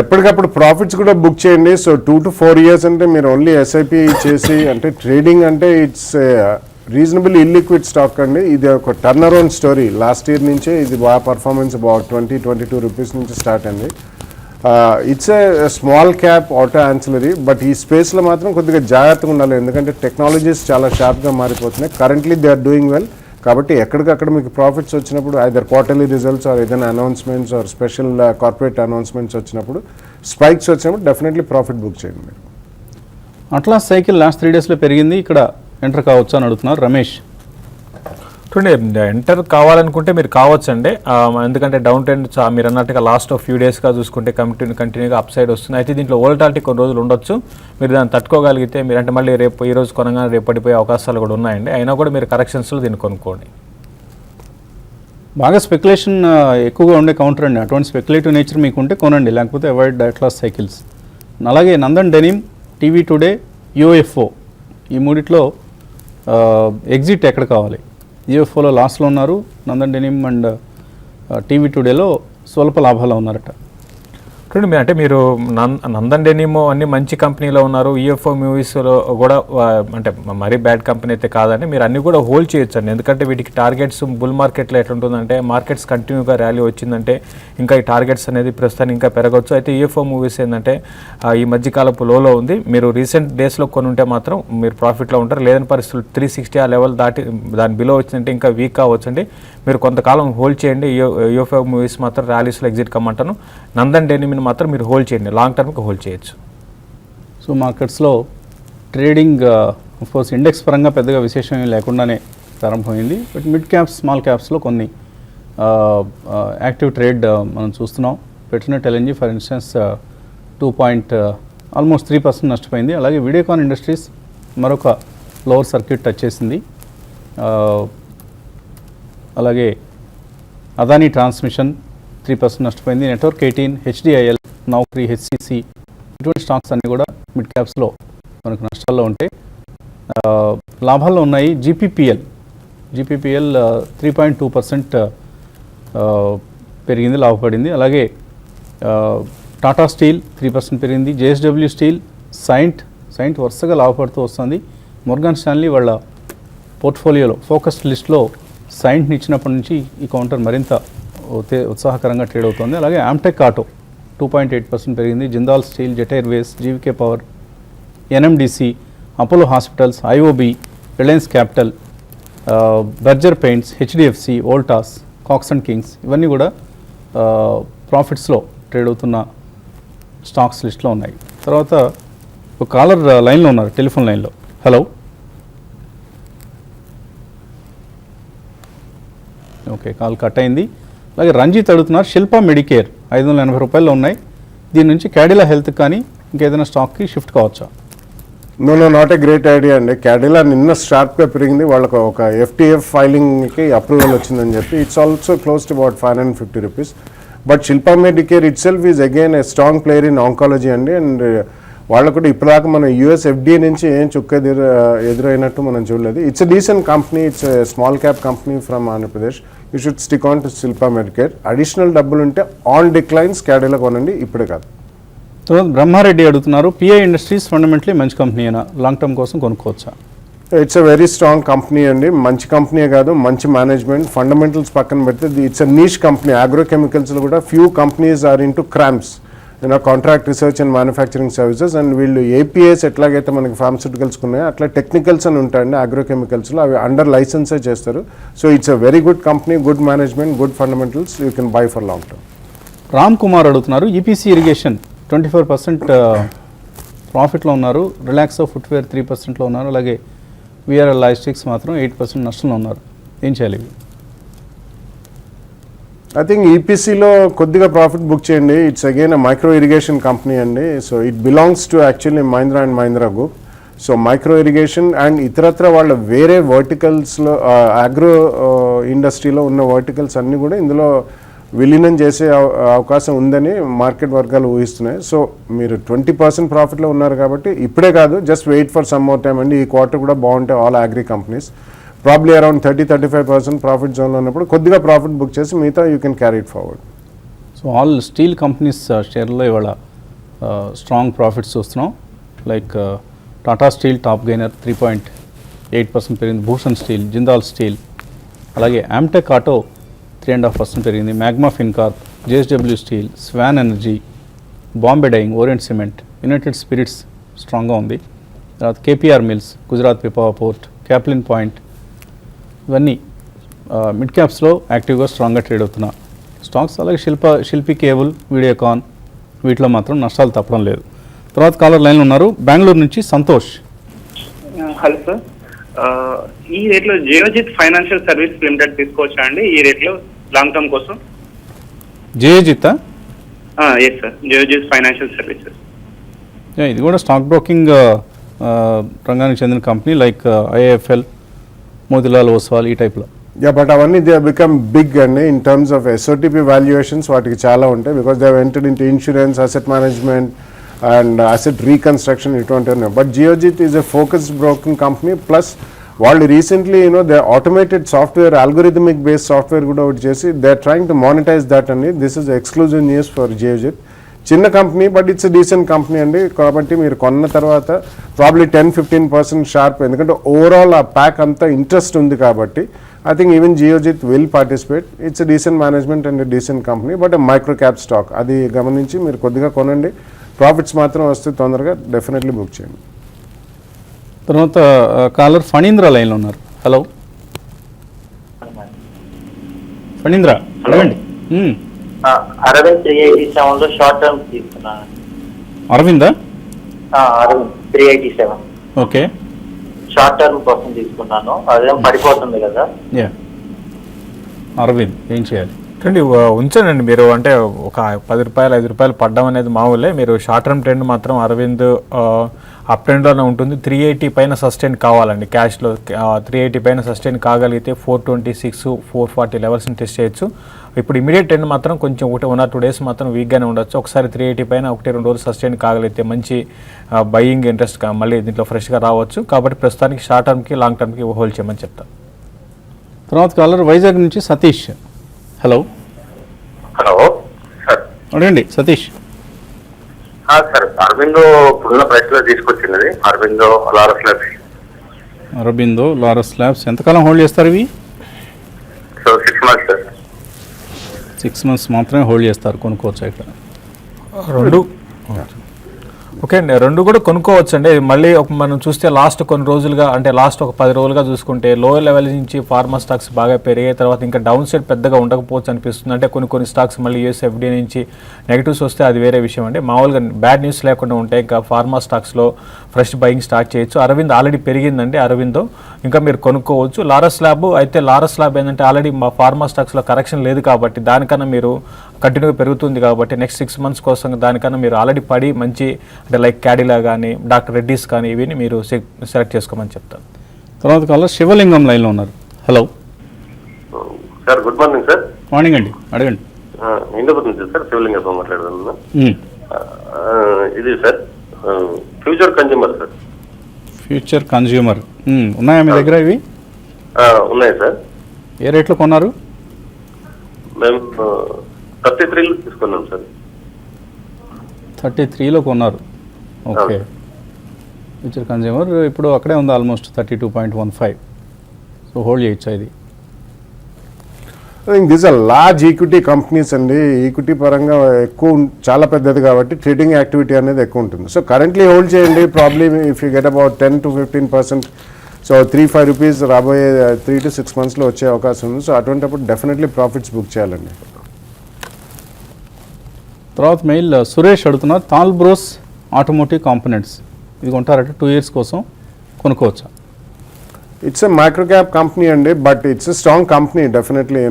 ఎప్పటికప్పుడు ప్రాఫిట్స్ కూడా బుక్ చేయండి. సో 2 to 4 years అంటే మీరు ఓన్లీ ఎస్ఐపి చేసి, అంటే ట్రేడింగ్ అంటే ఇట్స్ రీజనబుల్ ఇల్లిక్విడ్ స్టాక్ అండి. ఇది ఒక turn around story. Last year నుంచే ఇది బాగా పర్ఫార్మెన్స్ అబౌట్ 20-22 రూపీస్ నుంచి స్టార్ట్ అయింది. It's a small cap auto ancillary, but ఈ స్పేస్లో మాత్రం కొద్దిగా జాగ్రత్తగా ఉండాలి, ఎందుకంటే టెక్నాలజీస్ చాలా షార్ప్గా మారిపోతున్నాయి. Currently they are doing well, కాబట్టి ఎక్కడికక్కడ మీకు ప్రాఫిట్స్ వచ్చినప్పుడు ఐదర్ క్వార్టర్లీ రిజల్ట్స్ ఆర్ ఏదైనా announcements or special corporate announcements వచ్చినప్పుడు, స్పైక్స్ వచ్చినప్పుడు డెఫినెట్లీ ప్రాఫిట్ బుక్ చేయండి మీరు. అట్లా సైకిల్ లాస్ట్ 3 daysలో పెరిగింది, ఇక్కడ ఎంటర్ కావచ్చు అని అడుగుతున్నారు రమేష్. చూడండి, ఎంటర్ కావాలనుకుంటే మీరు కావచ్చు అండి, ఎందుకంటే డౌన్ ట్రెండ్ మీరు అన్నట్టుగా లాస్ట్ ఫ్యూ డేస్గా చూసుకుంటే కంటిన్యూగా అప్ సైడ్ వస్తుంది. అయితే దీంట్లో వోలటాలిటీ కొన్ని రోజులు ఉండొచ్చు, మీరు దాన్ని తట్టుకోగలిగితే మీరు అంటే మళ్ళీ రేపు ఈ రోజు కొనగానే రేపు పడిపోయే అవకాశాలు కూడా ఉన్నాయండి. అయినా కూడా మీరు కరెక్షన్స్లో దీన్ని కొనుక్కోండి. బాగా స్పెక్యులేషన్ ఎక్కువగా ఉండే కౌంటర్ అండి, అటువంటి స్పెక్యులేటివ్ నేచర్ మీకు ఉంటే కొనండి, లేకపోతే అవాయిడ్ అట్లాస్ సైకిల్స్. అలాగే Nandan denim, TV today, UFO ఈ మూడిట్లో ఎగ్జిట్ ఎక్కడ కావాలి? యూఎఫ్ఓలో లాస్లో ఉన్నారు, నందన్ డెనిమ్ అండ్ టీవీ టుడేలో స్వల్ప లాభాలు ఉన్నారట. చూడండి అంటే మీరు నందన్ డెనిమో అన్ని మంచి కంపెనీలో ఉన్నారు, ఈఎఫ్ఓ మూవీస్లో కూడా అంటే మరీ బ్యాడ్ కంపెనీ అయితే కాదండి, మీరు అన్ని కూడా హోల్డ్ చేయొచ్చు అండి. ఎందుకంటే వీటికి టార్గెట్స్ బుల్ మార్కెట్లో ఎట్లుంటుందంటే మార్కెట్స్ కంటిన్యూగా ర్యాలీ వచ్చిందంటే ఇంకా ఈ టార్గెట్స్ అనేది ప్రస్తుతానికి ఇంకా పెరగవచ్చు. అయితే ఈఎఫ్ఓ మూవీస్ ఏంటంటే ఈ మధ్యకాలపు లోలో ఉంది, మీరు రీసెంట్ డేస్లో కొని ఉంటే మాత్రం మీరు ప్రాఫిట్లో ఉంటారు. లేదని పరిస్థితులు 360 ఆ లెవెల్ దాటి దాని బిలో వచ్చిందంటే ఇంకా వీక్ కావచ్చండి. మీరు కొంతకాలం హోల్డ్ చేయండి. ఈఎఫ్ఓ మూవీస్ మాత్రం ర్యాలీస్లో ఎగ్జిట్ కమ్మంటాను. నందన్ డెనిమిని మాత్రం మీరు హోల్డ్ చేయండి, లాంగ్ టర్మ్కి హోల్డ్ చేయొచ్చు. సో మార్కెట్స్లో ట్రేడింగ్ కోర్స్ ఇండెక్స్ పరంగా పెద్దగా విశేషం లేకుండానే ప్రారంభమైంది. బట్ మిడ్ క్యాప్స్ స్మాల్ క్యాప్స్లో కొన్ని యాక్టివ్ ట్రేడ్ మనం చూస్తున్నాం. Petronet LNG for instance almost 3% నష్టపోయింది. అలాగే వీడియోకాన్ ఇండస్ట్రీస్ మరొక లోవర్ సర్క్యూట్ టచ్ చేసింది. అలాగే అదానీ ట్రాన్స్మిషన్ 3% నష్టపోయింది. నెట్వర్క్ 18, హెచ్డిఐఎల్, నౌకరీ, హెచ్సిసి ఇటువంటి స్టాక్స్ అన్నీ కూడా మిడ్ క్యాప్స్లో మనకు నష్టాల్లో ఉంటే లాభాల్లో ఉన్నాయి. జీపీపీఎల్ 3.2% పెరిగింది, లాభపడింది. అలాగే టాటా స్టీల్ 3% పెరిగింది. జేఎస్డబ్ల్యూ స్టీల్, సైంట్ వరుసగా లాభపడుతూ వస్తుంది. మోర్గాన్ స్టాన్లీ వాళ్ళ పోర్ట్ఫోలియోలో ఫోకస్డ్ లిస్ట్లో సైంట్ని ఇచ్చినప్పటి నుంచి ఈ కౌంటర్ మరింత ఉత్సాహకరంగా ట్రేడ్ అవుతుంది. అలాగే ఆమ్టెక్ ఆటో 2.8% పెరిగింది. Jindal steel, Jet Airways, GVK power, NMDC, Apollo hospitals, IOB, Reliance capital, Berger paints, HDFC, Voltas, Cox and Kings ఇవన్నీ కూడా ప్రాఫిట్స్లో ట్రేడ్ అవుతున్న స్టాక్స్ లిస్ట్లో ఉన్నాయి. తర్వాత ఒక కాలర్ లైన్లో ఉన్నారు, టెలిఫోన్ లైన్లో. హలో, ఓకే, కాల్ కట్ అయింది. అలాగే రంజిత్ అడుగుతున్నారు, శిల్పా మెడికేర్ 580 రూపాయలు ఉన్నాయి, దీని నుంచి క్యాడిలా హెల్త్ కానీ ఇంకేదైనా స్టాక్కి షిఫ్ట్ కావచ్చా? No not a great idea అండి. క్యాడిలా నిన్న షార్ప్గా పెరిగింది, వాళ్ళకు ఒక ఎఫ్టీఎఫ్ ఫైలింగ్కి అప్రూవల్ వచ్చిందని చెప్పి. It's also close to about 550 rupees. But Shilpa Medicare it self is again a strong player in oncology అండి. అండ్ వాళ్ళకు కూడా ఇప్పటిదాకా మన యూఎస్ ఎఫ్డీఏ నుంచి ఏం చుక్క ఎదురైనట్టు మనం చూడలేదు. It's a decent company, it's a small cap company from Andhra Pradesh. You should stick on to Shilpa Medicare. Additional డబ్బులు ఉంటే ఆన్ డిక్లైన్స్ క్యాడిలా కొనండి, ఇప్పుడే కాదు. తర్వాత బ్రహ్మారెడ్డి అడుగుతున్నారు, పిఐ ఇండస్ట్రీస్ ఫండమెంటలీ మంచి కంపెనీ అయినా లాంగ్ టర్మ్ కోసం కొనుక్కోవచ్చా? It's a very strong company అండి. మంచి కంపెనీ కాదు, మంచి మేనేజ్మెంట్, ఫండమెంటల్స్ పక్కన పెడితే ఇట్స్ ఎ నీష్ కంపెనీ. అగ్రోకెమికల్స్లో కూడా few companies are in to CRAMS, contract research and manufacturing services. And వీళ్ళు ఏపీఎస్ ఎట్లాగైతే మనకి ఫార్మస్యూటికల్స్ ఉన్నాయో అట్లా టెక్నికల్స్ అని ఉంటాయండి అగ్రోకెమికల్స్లో, అవి అండర్ లైసెన్సే చేస్తారు. So it's a very good company, good management, good fundamentals, you can by for long term. Ram Kumar అడుగుతున్నారు, ఈపీసీ ఇరిగేషన్ 24% ప్రాఫిట్లో ఉన్నారు, రిలాక్సో ఫుట్వేర్ 3%లో ఉన్నారు, అలాగే విఆర్ఎల్ లాజిస్టిక్స్ మాత్రం 8% నష్టంలో ఉన్నారు, ఏం చేయాలి? ఐ థింక్ ఈపీసీలో కొద్దిగా ప్రాఫిట్ బుక్ చేయండి. It's again micro irrigation company అండి. So it belongs to actually Mahindra and Mahindra group. So micro irrigation and ఇతరత్ర వాళ్ళ వేరే వర్టికల్స్లో అగ్రో ఇండస్ట్రీలో ఉన్న వర్టికల్స్ అన్నీ కూడా ఇందులో విలీనం చేసే అవకాశం ఉందని మార్కెట్ వర్గాలు ఊహిస్తున్నాయి. సో మీరు 20% ప్రాఫిట్లో ఉన్నారు కాబట్టి ఇప్పుడే కాదు, just wait for some more time అండి. ఈ క్వార్టర్ కూడా బాగుంటాయి all agri companies. Probably around 30-35% profit జోన్లో ఉన్నప్పుడు కొద్దిగా ప్రాఫిట్ బుక్ చేసి మిగతా you can carry it forward. So all steel companies షేర్లో ఇవాళ స్ట్రాంగ్ ప్రాఫిట్స్ చూస్తున్నాం. Like Tata steel top gainer 3.8% పెరిగింది, భూషణ్ స్టీల్, జిందాల్ స్టీల్, అలాగే ఆమ్టెక్ ఆటో 3.5% పెరిగింది, magma Fincorp, JSW steel, swan energy, Bombay dyeing, orient cement, united spirits స్ట్రాంగ్గా ఉంది. తర్వాత KPR mills, Gujarat Pipavav port, Caplin point ఇవన్నీ మిడ్ క్యాప్స్లో యాక్టివ్గా స్ట్రాంగ్గా ట్రేడ్ అవుతున్న స్టాక్స్. అలాగే శిల్పి కేబుల్, వీడియోకాన్ వీటిలో మాత్రం నష్టాలు తప్పడం లేదు. తర్వాత కాలర్ లైన్లో ఉన్నారు, బెంగళూరు నుంచి సంతోష్. హలో సార్, ఈ రేట్లో జియోజిత్ ఫైనాన్షియల్ సర్వీస్ లిమిటెడ్ తీసుకోవచ్చా అండి ఈ రేట్లో లాంగ్ టర్మ్ కోసం? Geojit? Yes sir, Geojit financial services. ఇది కూడా స్టాక్ బ్రోకింగ్ రంగానికి చెందిన company, like IIFL, Motilal Oswal ఈ టైప్లో. యా, బట్ అవన్నీ దే బికమ్ బిగ్ అండి in terms of SOTP valuations. వాటికి చాలా ఉంటాయి because they entered in to insurance, asset management and asset reconstruction ఇటువంటి ఉన్నాయి. But Geojit is a focused broking company. Plus వాళ్ళు recently they automated software, algorithmic based software కూడా ఒకటి చేసి they are trying to monetise that అండి. This is exclusive news for Geojit. చిన్న company but it's decent company అండి. కాబట్టి మీరు కొన్న తర్వాత ప్రాబ్లీ 10-15% షార్ప్, ఎందుకంటే ఓవరాల్ ఆ ప్యాక్ అంతా ఇంట్రెస్ట్ ఉంది కాబట్టి I think even Geojit will participate. It's decent management and decent company but micro cap stock. అది గమనించి మీరు కొద్దిగా కొనండి, ప్రాఫిట్స్ మాత్రం వస్తే తొందరగా డెఫినెట్లీ బుక్ చేయండి. తర్వాత కాలర్ ఫణీంద్ర లైన్లో ఉన్నారు. హలో ఫణీంద్ర, అడగండి. అరవింద్ 387 లో షార్ట్ టర్మ్ తీసుకున్నాను. Aravinda? Arvind 387 okay, short term కోసం తీసుకున్నాను. అదేం పడిపోతుంది కదా. యా అరవింద్ ఏం చేయాలి? చూడండి, ఉంచండి మీరు. అంటే ఒక 10 రూపాయలు 5 రూపాయలు పడ్డం అనేది మామూలే. మీరు షార్ట్ టర్మ్ ట్రెండ్ మాత్రం అరవింద్ అప్ ట్రెండ్లోనే ఉంటుంది. 380 పైన సస్టైన్ కావాలండి క్యాష్లో. 380 పైన సస్టైన్ కాగలిగితే 426, 440 లెవెల్స్ని టెస్ట్ చేయొచ్చు. ఇప్పుడు ఇమీడియట్ ట్రెండ్ మాత్రం కొంచెం 1 or 2 days మాత్రం వీక్గానే ఉండొచ్చు. ఒకసారి 380 పైన 1-2 రోజులు సస్టైన్ కాగలిగితే మంచి బయింగ్ ఇంట్రెస్ట్ మళ్ళీ దీంట్లో ఫ్రెష్గా రావచ్చు. కాబట్టి ప్రస్తుతానికి షార్ట్ టర్మ్కి లాంగ్ టర్మ్కి హోల్డ్ చేయమని చెప్తాను. తర్వాత కాలర్ వైజాగ్ నుంచి సతీష్. Hello hello sir. అడగండి సతీష్. సార్, అరవిందో ఇప్పుడున్న ప్రైస్ లో తీసుకొచ్చినది. అరవిందో లారస్ ల్యాబ్స్. అరబిందో లారస్ ల్యాబ్స్ ఎంతకాలం హోల్డ్ చేస్తారు ఇవి? So 6 months sir. 6 months మాత్రమే హోల్డ్ చేస్తారు, కొనుక్కోవచ్చు ఇక్కడ. రెండు ఓకే అండి, రెండు కూడా కొనుక్కోవచ్చు అండి. మళ్ళీ మనం చూస్తే లాస్ట్ కొన్ని రోజులుగా, అంటే లాస్ట్ ఒక 10 రోజులుగా చూసుకుంటే లో లెవెల్ నుంచి ఫార్మా స్టాక్స్ బాగా పెరిగే తర్వాత ఇంకా డౌన్ సైడ్ పెద్దగా ఉండకపోవచ్చు అనిపిస్తుంది. అంటే కొన్ని స్టాక్స్ మళ్ళీ యూఎస్ఎఫ్డీ నుంచి నెగిటివ్స్ వస్తే అది వేరే విషయం అండి. మామూలుగా బ్యాడ్ న్యూస్ లేకుండా ఉంటే ఇంకా ఫార్మా స్టాక్స్లో ఫ్రెష్ బయింగ్ స్టార్ట్ చేయొచ్చు. అరవింద్ ఆల్రెడీ పెరిగిందండి, అరవిందో ఇంకా మీరు కొనుక్కోవచ్చు. లారస్ ల్యాబ్ అయితే లారస్ ల్యాబ్ ఏంటంటే ఆల్రెడీ మా ఫార్మా స్టాక్స్లో కరెక్షన్ లేదు కాబట్టి దానికన్నా మీరు కంటిన్యూగా పెరుగుతుంది కాబట్టి నెక్స్ట్ 6 months కోసం దానికన్నా మీరు ఆల్రెడీ పడి మంచి అంటే లైక్ క్యాడిలా కానీ డాక్టర్ రెడ్డీస్ కానీ ఇవిని మీరు సెలెక్ట్ చేసుకోమని చెప్తాను. తర్వాత కాలర్ శివలింగం లైన్లో ఉన్నారు. Hello sir, good morning sir. Morning అండి, అడగండి. ఇందుకు నుంచి సార్ శివలింగతో మాట్లాడుతున్నాను. ఇది sir future consumer sir. Future consumer ఉన్నాయా మీ దగ్గర ఇవి? ఉన్నాయి సార్. ఏ రేట్లో కొన్నారు? మేము 33లో తీసుకున్నాం సార్. 33లో కొన్నారు. ఓకే, ఫ్యూచర్ కన్జ్యూమర్ ఇప్పుడు అక్కడే ఉంది ఆల్మోస్ట్ 32.15. సో హోల్డ్ చేయొచ్చా ఇది? I think this are large equity companies అండి. ఈక్విటీ పరంగా ఎక్కువ చాలా పెద్దది కాబట్టి ట్రేడింగ్ యాక్టివిటీ అనేది ఎక్కువ ఉంటుంది. సో కరెంట్లీ హోల్డ్ చేయండి. Problem if you get about 10-15%, so 3-5 rupees రాబోయే 3 to 6 monthsలో వచ్చే అవకాశం ఉంది. సో అటువంటిప్పుడు డెఫినెట్లీ ప్రాఫిట్స్ బుక్ చేయాలండి. తర్వాత మెయిల్ సురేష్ అడుగుతున్నారు, తాల్బ్రోస్ ఆటోమోటివ్ కాంపోనెంట్స్ ఇది కొంటారంటే 2 years కోసం కొనుక్కోవచ్చా? It's a micro cap company అండి, but it's a strong company definitely.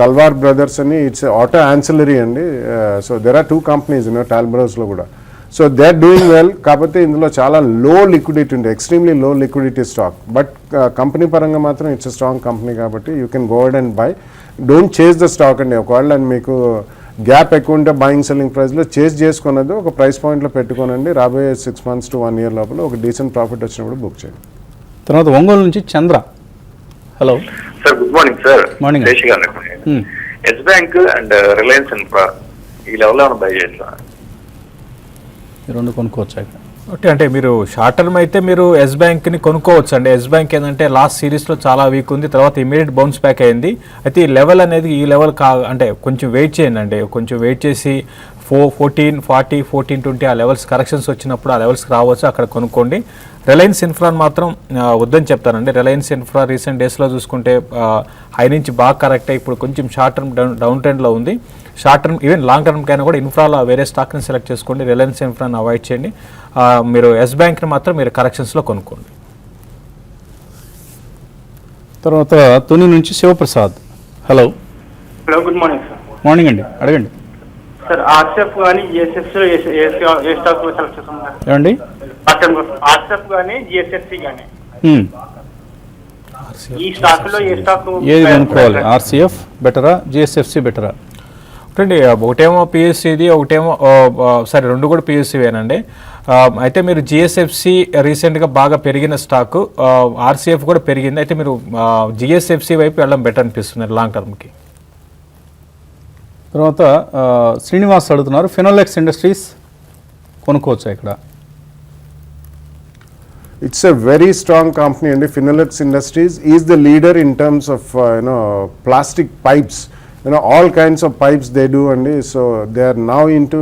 Talwar brothers అని ఇట్స్ ఆటో యాన్సిలరీ అండి. సో దెర్ ఆర్ 2 companies టాల్బ్రోస్లో కూడా. So they are doing well. కాకపోతే ఇందులో చాలా లో లిక్విడిటీ ఉంది, ఎక్స్ట్రీమ్లీ లో లిక్విడిటీ స్టాక్. బట్ కంపెనీ పరంగా మాత్రం ఇట్స్ స్ట్రాంగ్ కంపెనీ కాబట్టి you can go ahead and by. Don't chase the stock అండి. ఒకవేళ మీకు గ్యాప్ ఎక్కువ ఉంటే బయింగ్ సెల్లింగ్ ప్రైస్లో చేజ్ చేసుకున్నది ఒక ప్రైస్ పాయింట్లో పెట్టుకోనండి. రాబోయే 6 months to 1 year లోపల ఒక డీసెంట్ ప్రాఫిట్ వచ్చినప్పుడు బుక్ చేయండి. తర్వాత ఒంగోలు నుంచి Chandra. Hello sir, good morning sir. Morning. Yes bank and Reliance infra ఈ లెవెల్లో బై చేస్తా. ఈ రెండు కొనుక్కోవచ్చా ఇక్కడ? ఓకే, అంటే మీరు షార్ట్ టర్మ్ అయితే మీరు ఎస్ బ్యాంక్ని కొనుక్కోవచ్చు అండి. ఎస్ బ్యాంక్ ఏంటంటే లాస్ట్ సిరీస్లో చాలా వీక్ ఉంది, తర్వాత ఇమీడియట్ బౌన్స్ బ్యాక్ అయింది. అయితే ఈ లెవెల్ అనేది ఈ లెవెల్ అంటే కొంచెం వెయిట్ చేయండి అండి. కొంచెం వెయిట్ చేసి 1440, 1420 ఆ లెవెల్స్ కరెక్షన్స్ వచ్చినప్పుడు ఆ లెవెల్స్కి రావచ్చు, అక్కడ కొనుక్కోండి. రిలయన్స్ ఇన్ఫ్రాని మాత్రం వద్దని చెప్తానండి. రిలయన్స్ ఇన్ఫ్రా రీసెంట్ డేస్లో చూసుకుంటే హై నుంచి బాగా కరెక్ట్ అయ్యి ఇప్పుడు కొంచెం షార్ట్ టర్మ్ డౌన్ ట్రెండ్లో ఉంది. Short term even long term కైనా కూడా ఇన్ఫ్రాలో వేరే స్టాక్ని సెలెక్ట్ చేసుకోండి. రిలయన్స్ ఇన్ఫ్రాని అవాయిడ్ చేయండి. మీరు ఎస్ బ్యాంక్ని మాత్రం మీరు కరెక్షన్స్లో కొనుక్కోండి. తర్వాత తుని నుంచి Shivaprasad. Hello hello, good morning sir. Morning అండి, అడగండి. సార్ ఆర్సెఫ్ కానీ జిఎస్ఎఫ్సి ఏ స్టాక్ సెలెక్ట్ చేసుకున్నారు? ఏమండి? ఆర్సెఫ్ కానీ జిఎస్ఎఫ్సి కానీ Hmm. ఈ స్టాక్ లో ఏ స్టాక్ ఏది కొనుక్కోవాలి? ఆర్సీఎఫ్ బెటరా, జిఎస్ఎఫ్సి బెటరా? ఒకటండి, ఒకటేమో పిఎస్సిది, ఒకటేమో సరే రెండు కూడా పిఎస్సివేనండి. అయితే మీరు జిఎస్ఎఫ్సి రీసెంట్గా బాగా పెరిగిన స్టాకు, ఆర్సీఎఫ్ కూడా పెరిగింది. అయితే మీరు జిఎస్ఎఫ్సి వైపు వెళ్ళడం బెటర్ అనిపిస్తుంది లాంగ్ టర్మ్కి. తర్వాత శ్రీనివాస్ అడుగుతున్నారు, ఫినోలెక్స్ ఇండస్ట్రీస్ కొనుక్కోవచ్చా ఇక్కడ? It's a very strong company, and Finolex Industries is the leader in terms of plastic pipes. All kinds of pipes they do, and so they are now into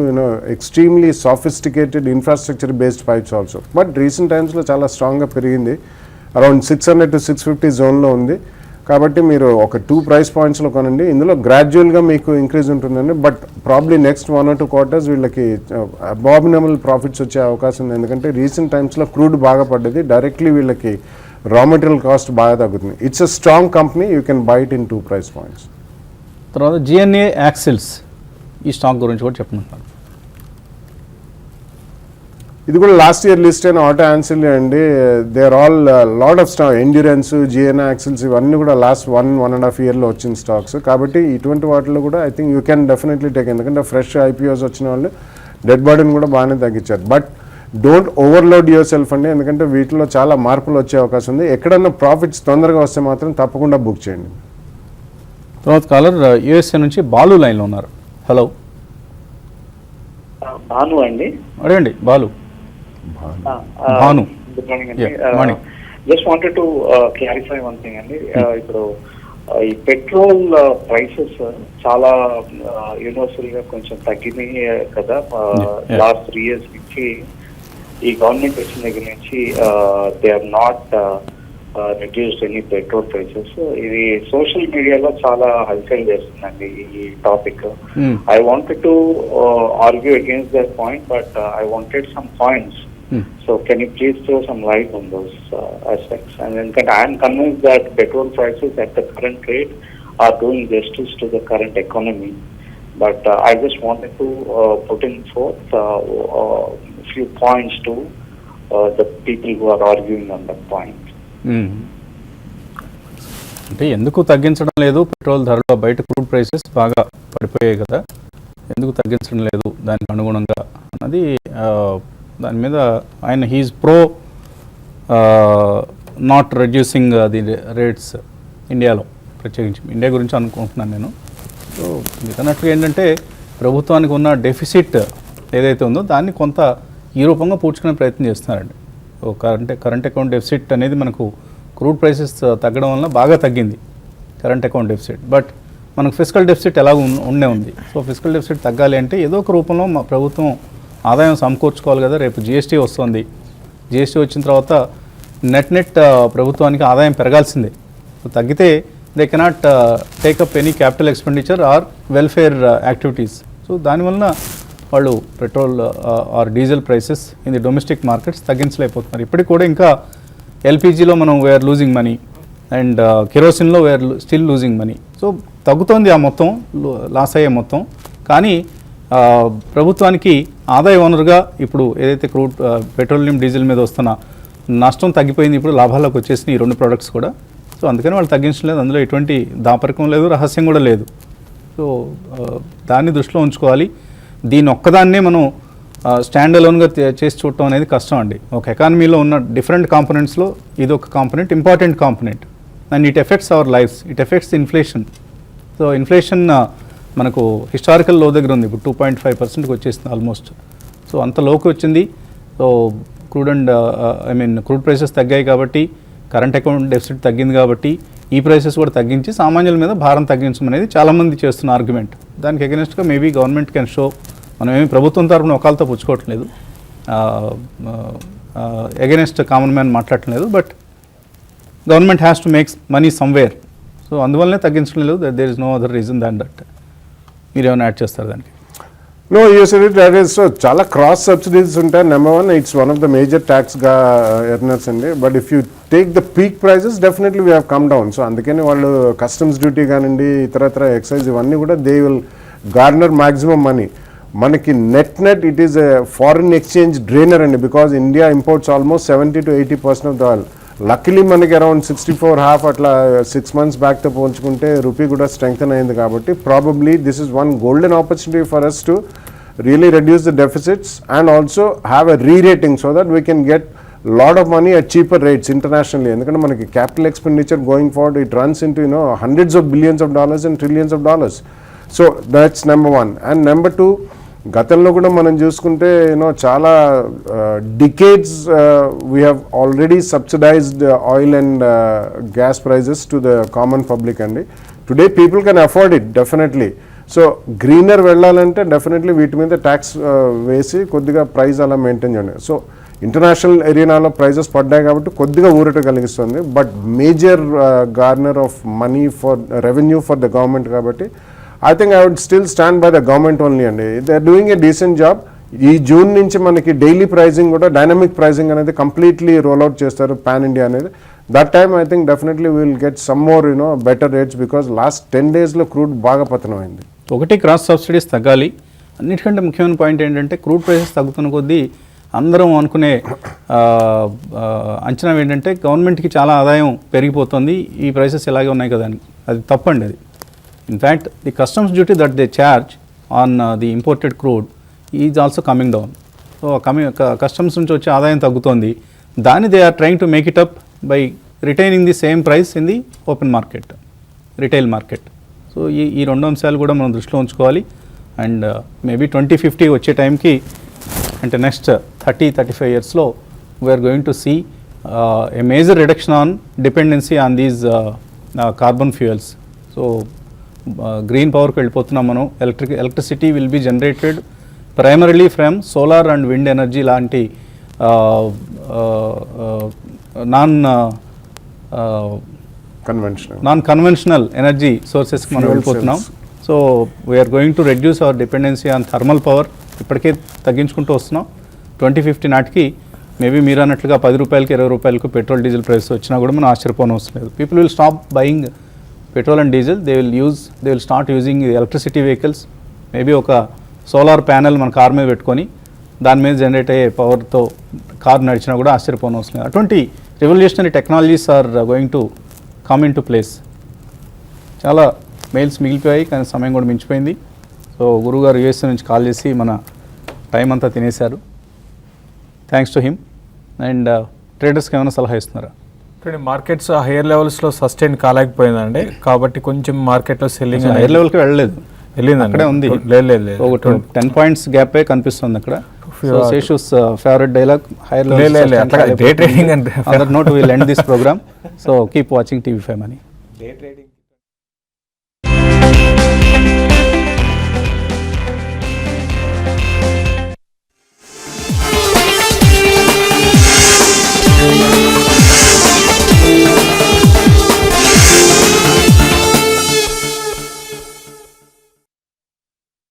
extremely sophisticated infrastructure based pipes also. But recent times lo chala strong ga perigindi, around 600 to 650 zone lo undi. కాబట్టి మీరు ఒక 2 price పాయింట్స్లో కొనండి. ఇందులో గ్రాడ్యువల్గా మీకు increase ఉంటుందండి, but probably next 1 or 2 quarters వీళ్ళకి abominable profits వచ్చే అవకాశం ఉంది. ఎందుకంటే రీసెంట్ టైమ్స్లో క్రూడ్ బాగా పడ్డది, డైరెక్ట్లీ వీళ్ళకి రా మెటీరియల్ కాస్ట్ బాగా తగ్గుతుంది. It's a strong company, you can buy it in 2 price points. తర్వాత జిఎన్ఏ యాక్సిల్స్ ఈ స్టాక్ గురించి కూడా చెప్పమంటారు. ఇది కూడా లాస్ట్ ఇయర్ లిస్ట్ అయిన ఆటో యాన్సిల్ అండి. They are all lot of stock, endurance, GNA axles ఇవన్నీ కూడా లాస్ట్ 1.5 yearలో వచ్చిన స్టాక్స్. కాబట్టి ఇటువంటి వాటిలో కూడా I think you can definitely take, ఎందుకంటే ఫ్రెష్ ఐపీఓస్ వచ్చిన వాళ్ళు డెడ్ బాడీని కూడా బాగానే తగ్గించారు. But don't overload your self అండి, ఎందుకంటే వీటిలో చాలా మార్పులు వచ్చే అవకాశం ఉంది. ఎక్కడన్నా ప్రాఫిట్స్ తొందరగా వస్తే మాత్రం తప్పకుండా బుక్ చేయండి. తర్వాత కాలర్ యూఎస్ఏ నుంచి బాలు లైన్లో ఉన్నారు. హలో, భాను అండి. అడగండి బాలు. భాను, గుడ్ మార్నింగ్ అండి. Yeah, morning. Just wanted to clarify one thing అండి. ఇప్పుడు ఈ పెట్రోల్ ప్రైసెస్ చాలా యూనివర్సల్ గా కొంచెం తగ్గినాయి కదా లాస్ట్ 3 years నుంచి. ఈ గవర్నమెంట్ వచ్చిన దగ్గర నుంచి they are not reduced any petrol prices. ఇది సోషల్ మీడియాలో చాలా హల్చల్ చేస్తుందండి ఈ topic. I wanted to argue against that point, but I wanted some points. So can you please throw some light on those aspects? And then I am convinced that petrol prices at the current rate are doing justice to the current economy. But I just wanted to put in forth a few points to the people who are arguing on that point. అంటే ఎందుకు తగ్గించడం లేదు petrol ధరలో? బయట crude prices బాగా పడిపోయాయి కదా, ఎందుకు తగ్గించడం లేదు దానికి అనుగుణంగా అన్నది దాని మీద ఆయన he's pro not reducing the rates ఇండియాలో, ప్రత్యేకించి ఇండియా గురించి అనుకుంటున్నాను నేను. సో మీకన్నట్టుగా ఏంటంటే ప్రభుత్వానికి ఉన్న డెఫిసిట్ ఏదైతే ఉందో దాన్ని కొంత ఈ రూపంగా పూడ్చుకునే ప్రయత్నం చేస్తున్నారండి. సో కరెంట్ అకౌంట్ డెఫిసిట్ అనేది మనకు క్రూడ్ ప్రైసెస్ తగ్గడం వల్ల బాగా తగ్గింది కరెంట్ అకౌంట్ డెఫిసిట్. బట్ మనకు ఫిజికల్ డెఫిసిట్ ఎలా ఉండే ఉంది. సో ఫిజికల్ డెఫిసిట్ తగ్గాలి అంటే ఏదో ఒక రూపంలో మా ప్రభుత్వం ఆదాయం సమకూర్చుకోవాలి కదా. రేపు జిఎస్టీ వస్తుంది, జిఎస్టీ వచ్చిన తర్వాత నెట్ ప్రభుత్వానికి ఆదాయం పెరగాల్సిందే. సో తగ్గితే they cannot take up any capital expenditure or welfare activities. So దానివల్ల వాళ్ళు petrol or diesel prices in the domestic markets తగ్గించలేకపోతున్నారు. ఇప్పటికి కూడా ఇంకా ఎల్పిజిలో మనం వేఆర్ లూజింగ్ మనీ అండ్ కెరోసిన్లో we are still losing money. So తగ్గుతోంది ఆ మొత్తం, లాస్ అయ్యే మొత్తం. కానీ ప్రభుత్వానికి ఆదాయ వనరుగా ఇప్పుడు ఏదైతే క్రూడ్ పెట్రోలియం డీజిల్ మీద వస్తున్న నష్టం తగ్గిపోయింది, ఇప్పుడు లాభాల్లోకి వచ్చేసిన ఈ 2 ప్రోడక్ట్స్ కూడా. సో అందుకని వాళ్ళు తగ్గించడం లేదు, అందులో ఎటువంటి దాపరికం లేదు, రహస్యం కూడా లేదు. సో దాన్ని దృష్టిలో ఉంచుకోవాలి. దీని ఒక్కదాన్నే మనం స్టాండ్ అలోన్గా చేసి చూడటం అనేది కష్టం అండి. ఒక ఎకానమీలో ఉన్న డిఫరెంట్ కాంపోనెంట్స్లో ఇది ఒక component, important component, and it affects our lifes, it affects inflation. So inflation మనకు హిస్టారికల్ లో దగ్గర ఉంది, ఇప్పుడు 2.5%కి వచ్చేసింది ఆల్మోస్ట్. సో అంత లోకి వచ్చింది. సో క్రూడ్ ప్రైసెస్ తగ్గాయి కాబట్టి, కరెంట్ అకౌంట్ డెఫిసిట్ తగ్గింది కాబట్టి ఈ ప్రైసెస్ కూడా తగ్గించి సామాన్యుల మీద భారం తగ్గించడం అనేది చాలామంది చేస్తున్న ఆర్గ్యుమెంట్. దానికి అగెనిస్ట్గా మేబీ గవర్నమెంట్ కెన్ షో. మనం ఏమి ప్రభుత్వం తరపున ఒకళ్ళతో పుచ్చుకోవటం లేదు, అగెనిస్ట్ కామన్ మ్యాన్ మాట్లాడటం లేదు. But government has to makes money somewhere. So అందువల్లనే తగ్గించడం లేదు. There is no other reason than that. మీరు ఏమైనా యాడ్ చేస్తారు దానికి? No, you said it, that is so చాలా క్రాస్ సబ్సిడీస్ ఉంటాయి. Number 1, it's one of the major tax గా ఎర్నర్స్ అండి. But if you take the peak prices definitely we have come down. So అందుకని వాళ్ళు customs duty కానివ్వండి, ఇతరత్ర excise ఇవన్నీ కూడా they will garner maximum money. మనకి net it is a foreign exchange drainer అండి, because India imports almost 70 to 80% of the oil. Luckily మనకి around 64.5 అట్లా 6 months బ్యాక్తో పోల్చుకుంటే రూపీ కూడా స్ట్రెంగ్తన్ అయింది. కాబట్టి probably this is one golden opportunity for us to really reduce the deficits and also have a rerating so that we can get lot of money at cheaper rates internationally. ఎందుకంటే మనకి capital expenditure going forward it runs into hundreds of billions of dollars and trillions of dollars. So that's number 1. And number 2, గతంలో కూడా మనం చూసుకుంటే చాలా decades we have already subsidised oil and gas prices to the common public అండి. Today people can afford it definitely. So greener వెళ్ళాలంటే definitely వీటి మీద tax వేసి కొద్దిగా ప్రైస్ అలా మెయింటైన్ చేయండి. సో ఇంటర్నేషనల్ ఏరియాలో ప్రైజెస్ పడ్డాయి కాబట్టి కొద్దిగా ఊరట కలిగిస్తుంది. But major garner of money for revenue for the government కాబట్టి I think I would still stand by the government only అండి. They are doing a decent job. ఈ జూన్ నుంచి మనకి డైలీ ప్రైజింగ్ కూడా డైనమిక్ ప్రైజింగ్ అనేది completely roll out చేస్తారు pan India అనేది. That time I think definitely will get some more better rates because last 10 daysలో crude బాగా పతనం అయింది. ఒకటి క్రాస్ సబ్సిడీస్ తగ్గాలి. అన్నిటికంటే ముఖ్యమైన పాయింట్ ఏంటంటే క్రూడ్ ప్రైసెస్ తగ్గుతున్న కొద్దీ అందరం అనుకునే అంచనా ఏంటంటే గవర్నమెంట్కి చాలా ఆదాయం పెరిగిపోతుంది, ఈ ప్రైసెస్ ఇలాగే ఉన్నాయి కదా అని. అది తప్పండి. అది in fact the customs duty that they charge on the imported crude is also coming down. So customs నుంచి వచ్చే ఆదాయం తగ్గుతోంది, దాన్ని they are trying to make it up by retaining the same price in the open market, retail market. So ఈ రెండు అంశాలు కూడా మనం దృష్టిలో ఉంచుకోవాలి. అండ్ మేబీ 2050 వచ్చే టైంకి అంటే నెక్స్ట్ 30-35 yearsలో we are going to see a major reduction on dependency on these carbon fuels. So green పవర్కి వెళ్ళిపోతున్నాం మనం. Electricity will be generated primarily from solar and wind energy లాంటి నాన్ కన్వెన్షనల్ ఎనర్జీ సోర్సెస్కి మనం వెళ్ళిపోతున్నాం. So we are going to reduce our dependency on thermal power. ఇప్పటికే తగ్గించుకుంటూ వస్తున్నాం. 2050 నాటికి మేబీ మీరు అన్నట్లుగా 10 రూపాయలకి 20 రూపాయలకు పెట్రోల్ డీజిల్ ప్రైస్ వచ్చినా కూడా మనం ఆశ్చర్యపోనవసరం లేదు. People will stop buying petrol and diesel. They will start using electricity vehicles. Maybe ఒక సోలార్ ప్యానెల్ మన కార్ మీద పెట్టుకొని దాని మీద జనరేట్ అయ్యే పవర్తో కార్ నడిచినా కూడా ఆశ్చర్యపోనవసరం లేదు. అటువంటి revolutionary technologies are going to come in to place. చాలా మెయిల్స్ మిగిలిపోయాయి కానీ సమయం కూడా మించిపోయింది. సో గురువుగారు యూఎస్ నుంచి కాల్ చేసి మన టైం అంతా తినేశారు. Thanks to him. అండ్ ట్రేడర్స్కి ఏమైనా సలహా ఇస్తున్నారా? మార్కెట్స్ హైయర్ లెవెల్స్లో సస్టైన్ కాలేకపోయిందండి, కాబట్టి కొంచెం మార్కెట్లో సెల్లింగ్ హైయర్ లెవెల్కి వెళ్ళలేదు, వెళ్ళింది అక్కడే ఉంది. లేదు ఒక 10 points గ్యాపే కనిపిస్తుంది అక్కడ. Sheshu's favourite dialogue higher day trading. Note will end this program. So keep watching TV5 Money. Day trading